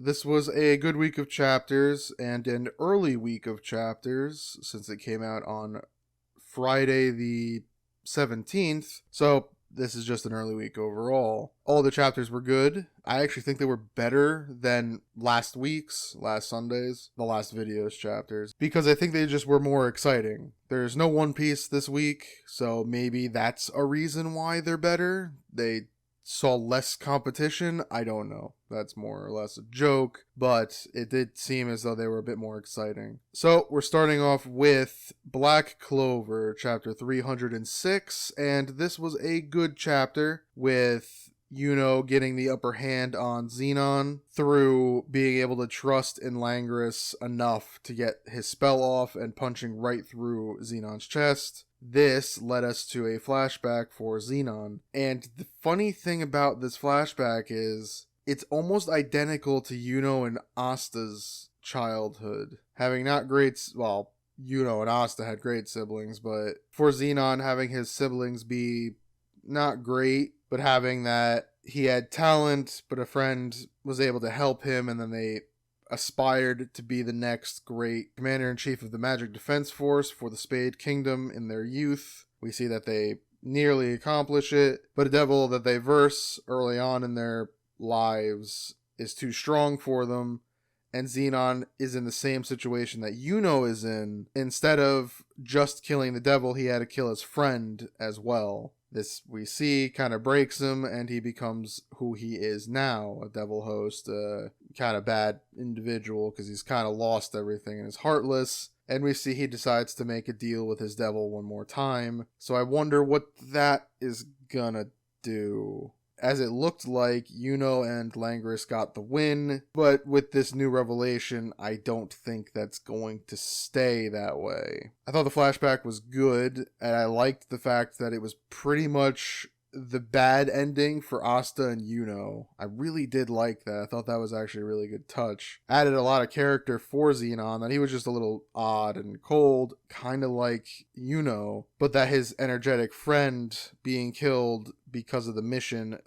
this was a good week of chapters and an early week of chapters since it came out on Friday the 17th. So this is just an early week overall. All the chapters were good. I actually think they were better than last Sunday's, the last video's chapters, because I think they just were more exciting. There's no One Piece this week, so maybe that's a reason why they're better. They saw less competition. I don't know. That's more or less a joke, but it did seem as though they were a bit more exciting. So we're starting off with Black Clover, chapter 306, and this was a good chapter with Yuno getting the upper hand on Zenon through being able to trust in Langris enough to get his spell off and punching right through Zenon's chest. This led us to a flashback for Zenon. And the funny thing about this flashback is it's almost identical to Yuno and Asta's childhood. Having not great, well, Yuno and Asta had great siblings, but for Zenon having his siblings be not great, but having that he had talent, but a friend was able to help him, and then they aspired to be the next great commander-in-chief of the Magic Defense Force for the Spade Kingdom in their youth. We see that they nearly accomplish it, but a devil that they verse early on in their lives is too strong for them, and Zenon is in the same situation that Yuno is in. Instead of just killing the devil, he had to kill his friend as well. This, we see, kind of breaks him, and he becomes who he is now, a devil host, kind of bad individual, because he's kind of lost everything and is heartless. And we see he decides to make a deal with his devil one more time. So I wonder what that is gonna do. As it looked like Yuno and Langris got the win, but with this new revelation, I don't think that's going to stay that way. I thought the flashback was good, and I liked the fact that it was pretty much the bad ending for Asta and Yuno. I really did like that. I thought that was actually a really good touch. Added a lot of character for Zenon, that he was just a little odd and cold, kind of like Yuno, but that his energetic friend being killed because of the mission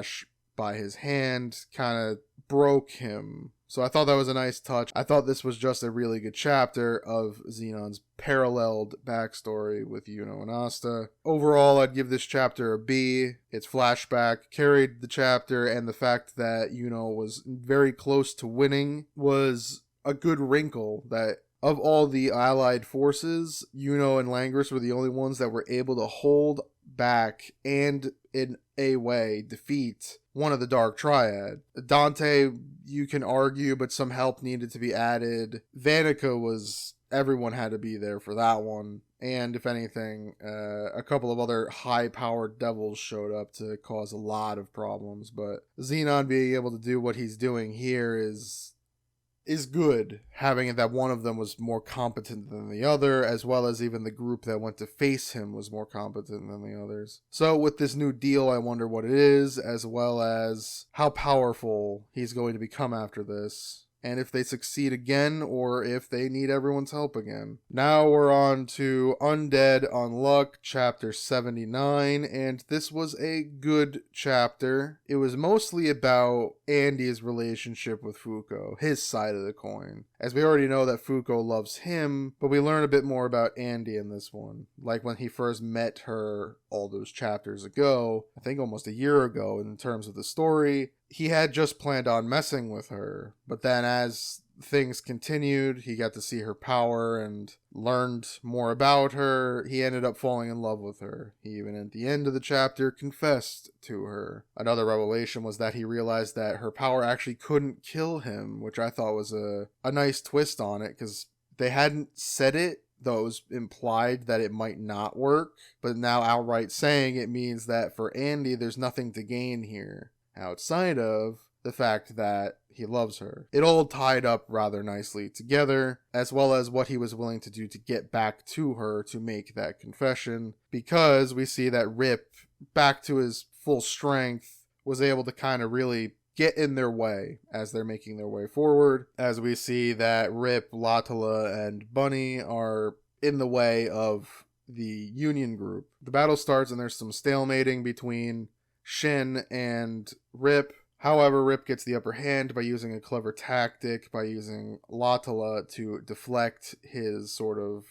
/ by his hand kind of broke him. So I thought that was a nice touch. I thought this was just a really good chapter of Zenon's paralleled backstory with Yuno and Asta. Overall, I'd give this chapter a B. Its flashback carried the chapter, and the fact that Yuno was very close to winning was a good wrinkle that of all the allied forces, Yuno and Langris were the only ones that were able to hold back and in a way defeat one of the Dark Triad. Dante, you can argue, but some help needed to be added. Vanica was, everyone had to be there for that one. And if anything, a couple of other high-powered devils showed up to cause a lot of problems. But Zenon being able to do what he's doing here is good, having it that one of them was more competent than the other, as well as even the group that went to face him was more competent than the others. So with this new deal, I wonder what it is, as well as how powerful he's going to become after this, and if they succeed again, or if they need everyone's help again. Now we're on to Undead Unluck, chapter 79, and this was a good chapter. It was mostly about Andy's relationship with Fuko, his side of the coin. As we already know that Fuko loves him, but we learn a bit more about Andy in this one. Like when he first met her all those chapters ago, I think almost a year ago in terms of the story, he had just planned on messing with her, but then as things continued, he got to see her power and learned more about her. He ended up falling in love with her. He even at the end of the chapter confessed to her. Another revelation was that he realized that her power actually couldn't kill him, which I thought was a nice twist on it, because they hadn't said it, though it was implied that it might not work, but now outright saying it means that for Andy, there's nothing to gain here outside of the fact that he loves her. It all tied up rather nicely together, as well as what he was willing to do to get back to her to make that confession, because we see that Rip, back to his full strength, was able to kind of really get in their way as they're making their way forward, as we see that Rip, Latala, and Bunny are in the way of the Union group. The battle starts and there's some stalemating between Shin and Rip. However, Rip gets the upper hand by using a clever tactic, by using Latala to deflect his sort of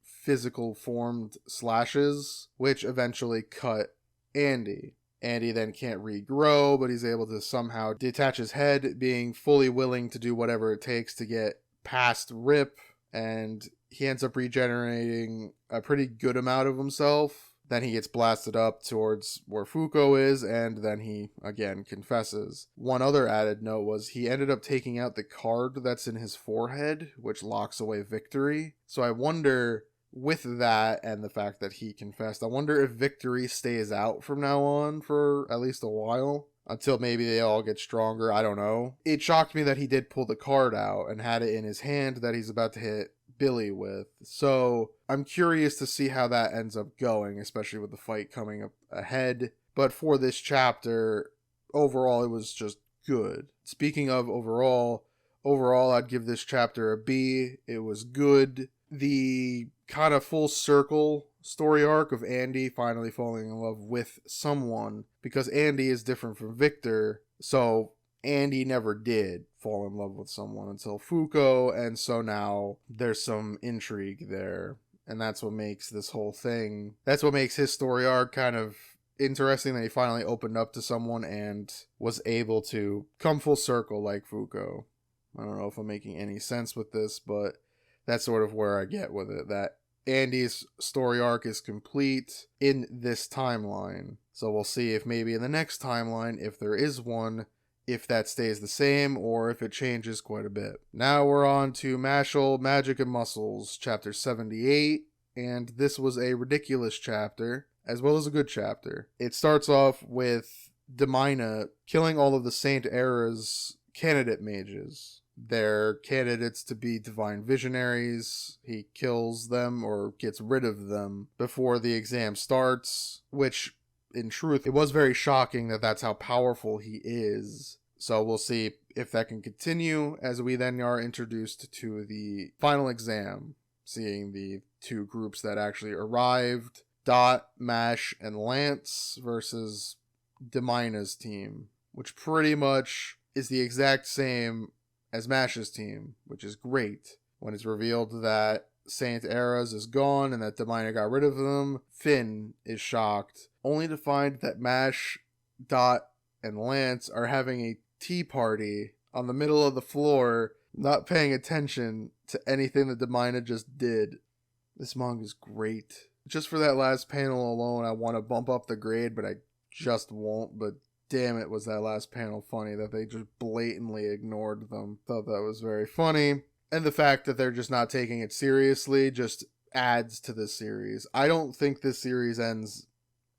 physical formed slashes, which eventually cut Andy. Andy then can't regrow, but he's able to somehow detach his head, being fully willing to do whatever it takes to get past Rip, and he ends up regenerating a pretty good amount of himself. Then he gets blasted up towards where Fuko is, and then he, again, confesses. One other added note was he ended up taking out the card that's in his forehead, which locks away victory. So I wonder, with that and the fact that he confessed, I wonder if victory stays out from now on for at least a while. Until maybe they all get stronger, I don't know. It shocked me that he did pull the card out and had it in his hand that he's about to hit Billy with. So I'm curious to see how that ends up going, especially with the fight coming up ahead. But for this chapter, overall, it was just good. Speaking of overall, I'd give this chapter a B. It was good. The kind of full circle story arc of Andy finally falling in love with someone, because Andy is different from Victor, so Andy never did fall in love with someone until Fuko, and so now there's some intrigue there, and that's what makes this whole thing, that's what makes his story arc kind of interesting, that he finally opened up to someone and was able to come full circle like Fuko. I don't know if I'm making any sense with this, but that's sort of where I get with it, that Andy's story arc is complete in this timeline. So we'll see if maybe in the next timeline, if there is one, if that stays the same or if it changes quite a bit. Now we're on to Mashle, Magic and Muscles, chapter 78, and this was a ridiculous chapter, as well as a good chapter. It starts off with Demina killing all of the Saint Era's candidate mages. They're candidates to be divine visionaries. He kills them or gets rid of them before the exam starts, which in truth, it was very shocking that that's how powerful he is. So we'll see if that can continue as we then are introduced to the final exam, seeing the two groups that actually arrived, Dot, Mash, and Lance versus Demina's team, which pretty much is the exact same as Mash's team, which is great. When it's revealed that Saint Era's is gone and that Demina got rid of them, Finn is shocked, only to find that Mash, Dot, and Lance are having a tea party on the middle of the floor, not paying attention to anything that Demina just did. This manga is great. Just for that last panel alone, I want to bump up the grade, but I just won't. But damn it, was that last panel funny that they just blatantly ignored them. Thought that was very funny. And the fact that they're just not taking it seriously just adds to this series. I don't think this series ends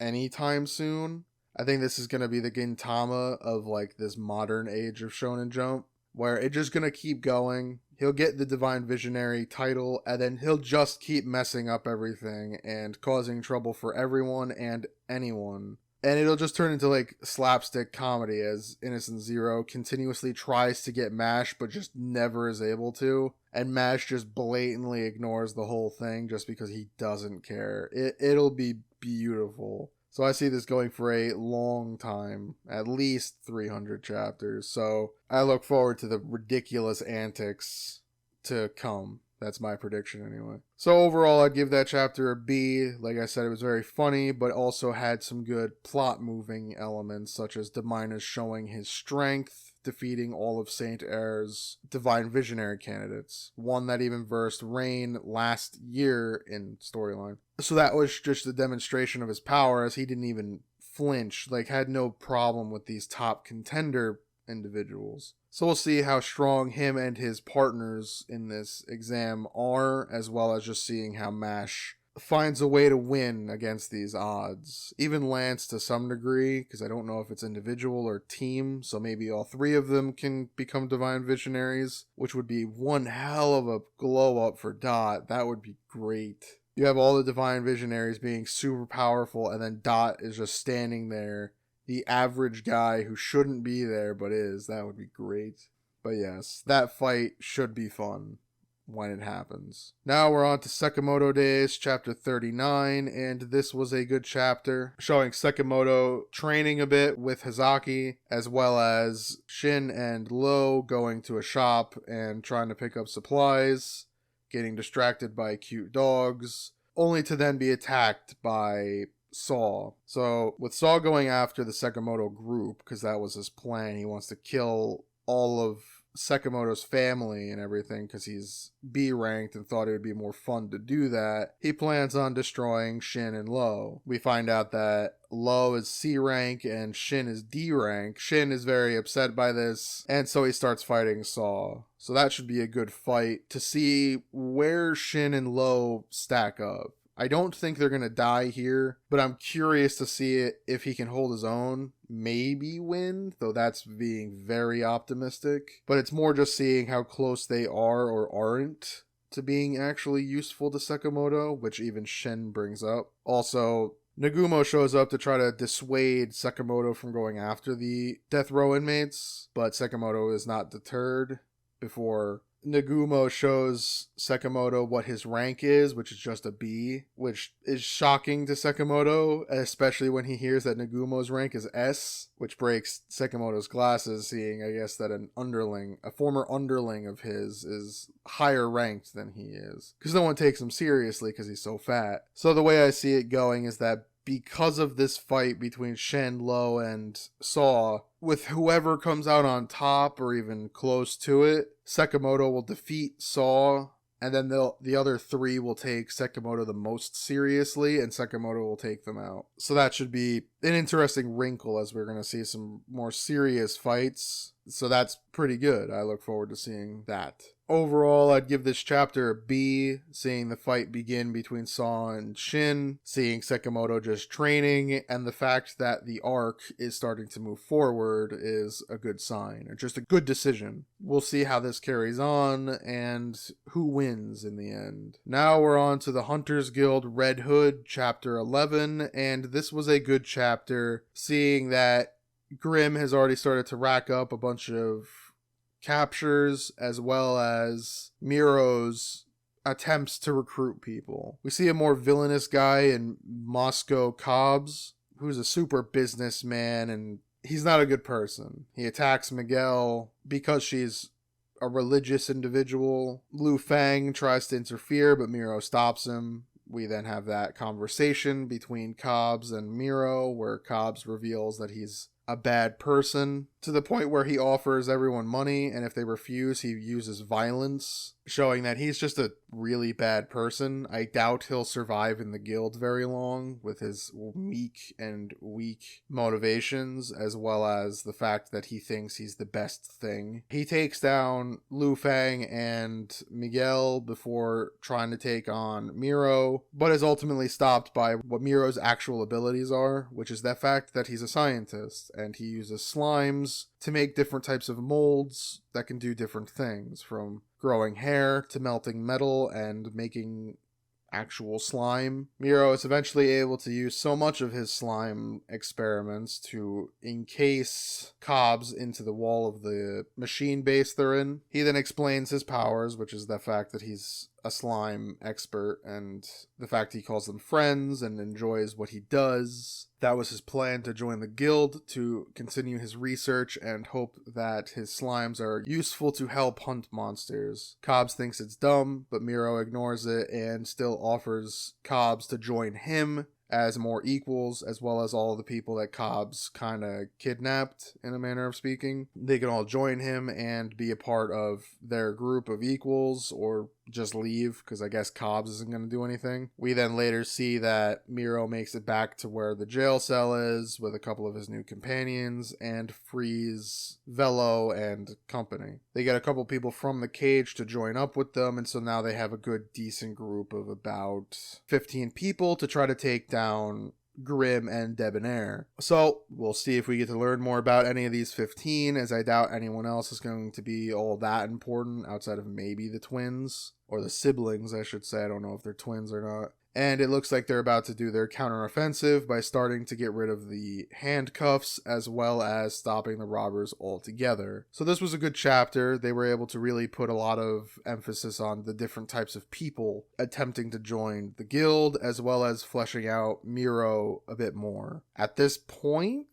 anytime soon. I think this is going to be the Gintama of like this modern age of Shonen Jump, where it's just going to keep going. He'll get the Divine Visionary title, and then he'll just keep messing up everything and causing trouble for everyone and anyone. And it'll just turn into like slapstick comedy as Innocent Zero continuously tries to get Mash but just never is able to. And Mash just blatantly ignores the whole thing just because he doesn't care. It'll be beautiful. So I see this going for a long time, at least 300 chapters. So I look forward to the ridiculous antics to come. That's my prediction anyway. So overall, I'd give that chapter a B. Like I said, it was very funny, but also had some good plot-moving elements, such as Demina's showing his strength, defeating all of Saint Era's Divine Visionary candidates. One that even versed Rain last year in storyline. So that was just a demonstration of his power, as he didn't even flinch, like had no problem with these top contender individuals. So we'll see how strong him and his partners in this exam are, as well as just seeing how Mash finds a way to win against these odds. Even Lance to some degree, because I don't know if it's individual or team, so maybe all three of them can become Divine Visionaries, which would be one hell of a glow up for Dot. That would be great. You have all the Divine Visionaries being super powerful, and then Dot is just standing there, the average guy who shouldn't be there but is. That would be great. But yes, that fight should be fun. when it happens. Now we're on to Sakamoto Days, chapter 39, and this was a good chapter, showing Sakamoto training a bit with Hazaki, as well as Shin and Lo going to a shop and trying to pick up supplies, getting distracted by cute dogs, only to then be attacked by Saw. So with Saw going after the Sakamoto group, because that was his plan, he wants to kill all of Sakamoto's family and everything because he's B ranked and thought it would be more fun to do that. He plans on destroying Shin and Lo. We find out that Lo is C rank and Shin is D rank. Shin is very upset by this, and so he starts fighting Saw. So that should be a good fight to see where Shin and Lo stack up. I don't think they're going to die here, but I'm curious to see if he can hold his own, maybe win, though that's being very optimistic. But it's more just seeing how close they are or aren't to being actually useful to Sakamoto, which even Shin brings up. Also, Nagumo shows up to try to dissuade Sakamoto from going after the death row inmates, but Sakamoto is not deterred before Nagumo shows Sakamoto what his rank is, which is just a B, which is shocking to Sakamoto, especially when he hears that Nagumo's rank is S, which breaks Sakamoto's glasses, seeing, I guess, that a former underling of his is higher ranked than he is. Because no one takes him seriously because he's so fat. So the way I see it going is that because of this fight between Shen, Lo, and Saw, with whoever comes out on top or even close to it, Sakamoto will defeat Saw, and then the other three will take Sakamoto the most seriously, and Sakamoto will take them out. So that should be an interesting wrinkle, as we're going to see some more serious fights. So that's pretty good. I look forward to seeing that. Overall, I'd give this chapter a B, seeing the fight begin between Saw and Shin, seeing Sakamoto just training, and the fact that the arc is starting to move forward is a good sign, or just a good decision. We'll see how this carries on, and who wins in the end. Now we're on to the Hunters Guild Red Hood, chapter 11, and this was a good chapter, seeing that Grimm has already started to rack up a bunch of captures, as well as Miro's attempts to recruit people. We see a more villainous guy in Moscow Cobbs, who's a super businessman, and he's not a good person. He attacks Miguel because she's a religious individual. Lu Fang tries to interfere, but Miro stops him. We then have that conversation between Cobbs and Miro, where Cobbs reveals that he's a bad person, to the point where he offers everyone money, and if they refuse, he uses violence, showing that he's just a really bad person. I doubt he'll survive in the guild very long with his meek and weak motivations, as well as the fact that he thinks he's the best thing. He takes down Lu Fang and Miguel before trying to take on Miro, but is ultimately stopped by what Miro's actual abilities are, which is the fact that he's a scientist, and he uses slimes to make different types of molds that can do different things, from growing hair to melting metal and making actual slime. Miro is eventually able to use so much of his slime experiments to encase Cobbs into the wall of the machine base they're in. He then explains his powers, which is the fact that he's a slime expert and the fact he calls them friends and enjoys what he does. That was his plan to join the guild, to continue his research and hope that his slimes are useful to help hunt monsters. Cobbs thinks it's dumb, but Miro ignores it and still offers Cobbs to join him as more equals, as well as all of the people that Cobbs kind of kidnapped, in a manner of speaking. They can all join him and be a part of their group of equals, or just leave, because I guess Cobbs isn't going to do anything. We then later see that Miro makes it back to where the jail cell is with a couple of his new companions and frees Velo and company. They get a couple people from the cage to join up with them, and so now they have a good decent group of about 15 people to try to take down Grimm and Debonair. So we'll see if we get to learn more about any of these 15, as I doubt anyone else is going to be all that important outside of maybe the twins, or the siblings, I should say. I don't know if they're twins or not. and it looks like they're about to do their counteroffensive by starting to get rid of the handcuffs as well as stopping the robbers altogether. So this was a good chapter. They were able to really put a lot of emphasis on the different types of people attempting to join the guild, as well as fleshing out Miro a bit more. At this point,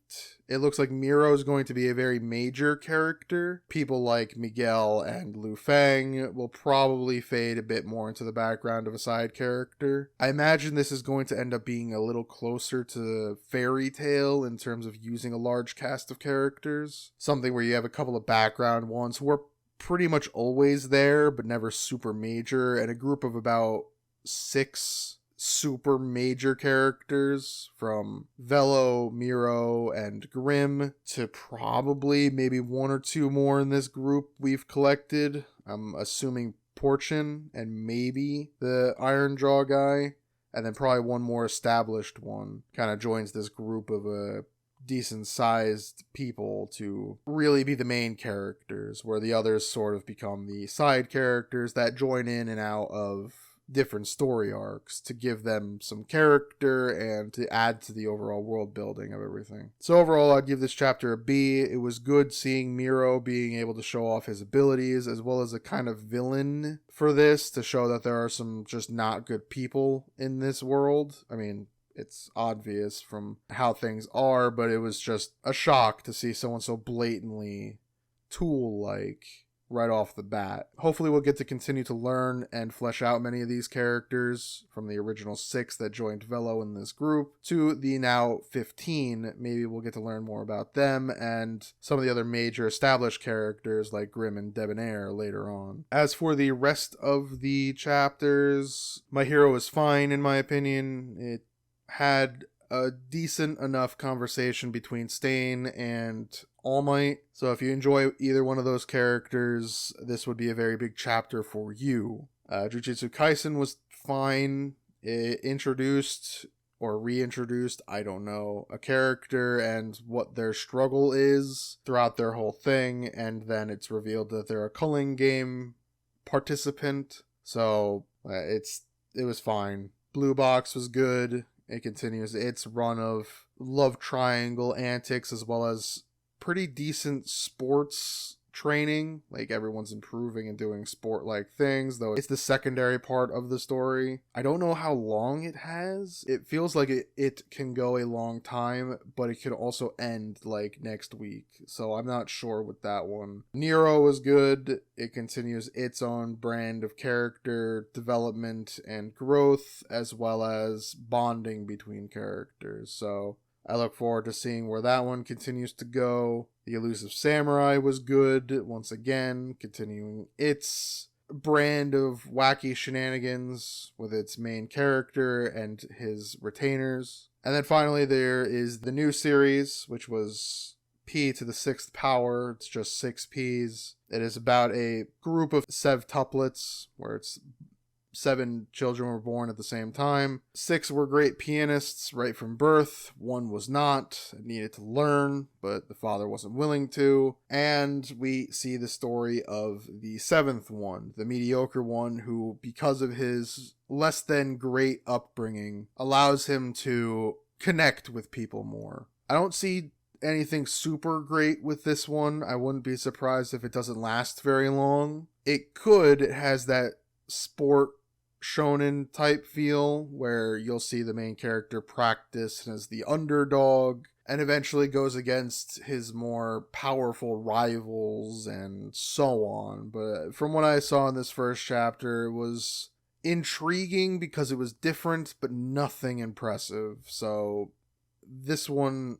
it looks like Miro is going to be a very major character. People like Miguel and Lu Feng will probably fade a bit more into the background of a side character. I imagine this is going to end up being a little closer to Fairy Tail in terms of using a large cast of characters. Something where you have a couple of background ones who are pretty much always there, but never super major, and a group of about 6 super major characters from Velo, Miro, and Grimm to probably maybe 1 or 2 more in this group we've collected. I'm assuming Porchin and maybe the Iron Jaw guy, and then probably 1 more established one kind of joins this group of a decent sized people to really be the main characters, where the others sort of become the side characters that join in and out of different story arcs to give them some character and to add to the overall world building of everything. So overall, I'd give this chapter a B. It was good seeing Miro being able to show off his abilities, as well as a kind of villain for this, to show that there are some just not good people in this world. I mean, it's obvious from how things are, but it was just a shock to see someone so blatantly tool-like right off the bat. Hopefully we'll get to continue to learn and flesh out many of these characters, from the original 6 that joined Velo in this group to the now 15. Maybe we'll get to learn more about them and some of the other major established characters like Grimm and Debonair later on. As for the rest of the chapters, My Hero is fine in my opinion. It had a decent enough conversation between Stain and All Might. So if you enjoy either one of those characters, this would be a very big chapter for you. Jujutsu Kaisen was fine. It introduced or reintroduced, I don't know, a character and what their struggle is throughout their whole thing, and then it's revealed that they're a culling game participant. So it was fine. Blue Box was good. It continues its run of love triangle antics, as well as pretty decent sports training. Like, everyone's improving and doing sport-like things, though it's the secondary part of the story. I don't know how long it has. It feels like it can go a long time, but it could also end like next week. So I'm not sure with that one. Nero was good. It continues its own brand of character development and growth, as well as bonding between characters. So I look forward to seeing where that one continues to go. The Elusive Samurai was good, once again, continuing its brand of wacky shenanigans with its main character and his retainers. And then finally there is the new series, which was P to the 6th power. It's just 6 Ps. It is about a group of sevtuplets, where it's 7 children were born at the same time. 6 were great pianists right from birth. 1 was not, needed to learn, but the father wasn't willing to. And we see the story of the 7th one, the mediocre one, who, because of his less than great upbringing, allows him to connect with people more. I don't see anything super great with this one. I wouldn't be surprised if it doesn't last very long. It could. It has that sport shonen type feel where you'll see the main character practice as the underdog and eventually goes against his more powerful rivals and so on. But from what I saw in this first chapter, it was intriguing because it was different, but nothing impressive. So this one,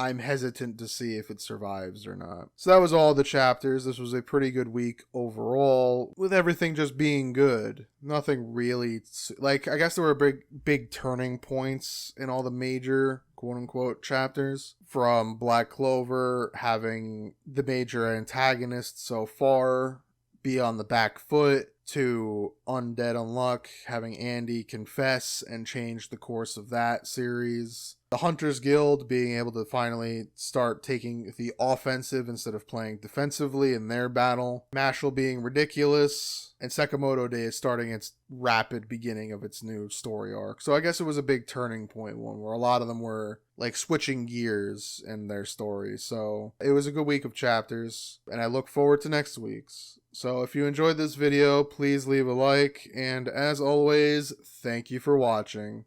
I'm hesitant to see if it survives or not. So that was all the chapters. This was a pretty good week overall, with everything just being good. Nothing really, I guess there were big turning points in all the major quote-unquote chapters. From Black Clover having the major antagonist so far be on the back foot, to Undead Unluck having Andy confess and change the course of that series. the Hunters Guild being able to finally start taking the offensive instead of playing defensively in their battle, Mashle being ridiculous, and Sakamoto Days starting its rapid beginning of its new story arc. So I guess it was a big turning point one where a lot of them were like switching gears in their stories. So it was a good week of chapters, and I look forward to next week's. So if you enjoyed this video, please leave a like, and as always, thank you for watching.